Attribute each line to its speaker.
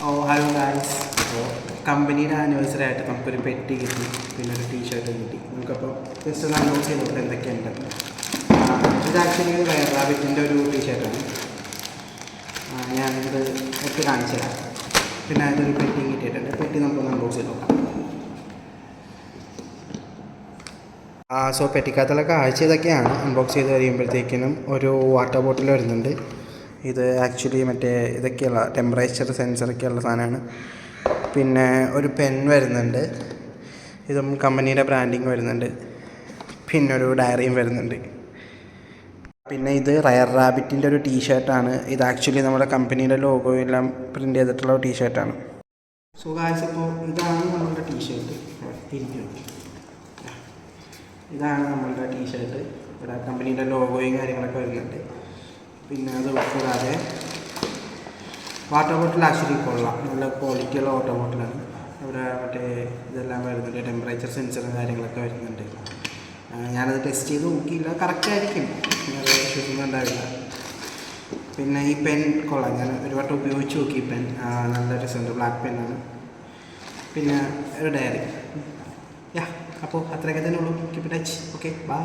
Speaker 1: ഓ hello guys. അപ്പോൾ കമ്പനിയുടെ anniversary ആയിട്ട് നമുക്കൊരു പെട്ടി കിട്ടി, പിന്നെ ഒരു ടീഷർട്ട് കിട്ടി. നമുക്കപ്പോൾ ജസ്റ്റ് ഒന്ന് അൺബോക്സ് ചെയ്ത് നോക്കാം എന്തൊക്കെയുണ്ട്. ഇത് ആക്ച്വലി റയർ റാബിറ്റിൻ്റെ ഒരു ടീഷർട്ടാണ്. ഞാനിത് ഒക്കെ കാണിച്ചു തരാം. പിന്നെ അതൊരു പെട്ടി കിട്ടിയിട്ടുണ്ട്. പെട്ടി നമുക്കൊന്ന് അൺബോക്സ് ചെയ്ത് നോക്കാം. സോ പെട്ടിക്കകത്തുള്ള കാഴ്ച ഇതൊക്കെയാണ്. അൺബോക്സ് ചെയ്ത് കഴിയുമ്പോഴത്തേക്കിനും ഒരു വാട്ടർ ബോട്ടിൽ വരുന്നുണ്ട്. ഇത് ആക്ച്വലി മറ്റേ ഇതൊക്കെയുള്ള ടെമ്പറേച്ചർ സെൻസറൊക്കെയുള്ള സാധനമാണ്. പിന്നെ ഒരു പെൻ വരുന്നുണ്ട്. ഇതും കമ്പനിയുടെ ബ്രാൻഡിങ് വരുന്നുണ്ട്. പിന്നെ ഒരു ഡയറിയും വരുന്നുണ്ട്. പിന്നെ ഇത് റയർ റാബിറ്റിൻ്റെ ഒരു ടീഷർട്ടാണ്. ഇത് ആക്ച്വലി നമ്മുടെ കമ്പനിയുടെ ലോഗോ എല്ലാം പ്രിൻ്റ് ചെയ്തിട്ടുള്ള ടീഷർട്ടാണ്. സോ ഗായ്സ്, ഇപ്പോൾ ഇതാണ് നമ്മളുടെ ടീഷർട്ട്. ഇതാണ് നമ്മളുടെ ടീഷർട്ട്. ഇവിടെ കമ്പനിയുടെ ലോഗോയും കാര്യങ്ങളൊക്കെ വരുന്നുണ്ട്. പിന്നെ അത് കൂടാതെ വാട്ടർ ബോട്ടിൽ ആക്ച്വലി കൊള്ളാം, നല്ല ക്വാളിറ്റിയുള്ള വാട്ടർ ബോട്ടിലാണ്. ഇവിടെ മറ്റേ ഇതെല്ലാം വരുന്നുണ്ട്, ടെമ്പറേച്ചർ സെൻസറും കാര്യങ്ങളൊക്കെ വരുന്നുണ്ട്. ഞാനത് ടെസ്റ്റ് ചെയ്ത് നോക്കിയില്ല, കറക്റ്റായിരിക്കും, അത് ഇഷ്യൂസൊന്നും ഉണ്ടാവില്ല. പിന്നെ ഈ പെൻ കൊള്ളാം, ഞാൻ ഒരു വട്ടം ഉപയോഗിച്ച് നോക്കി. ഈ പെൻ നല്ല രസമുണ്ട്, ബ്ലാക്ക് പെന്നാണ്. പിന്നെ ഒരു ഡയറി. അപ്പോൾ അത്രയൊക്കെ തന്നെ ഉള്ളൂ. Keep in touch. Okay, by.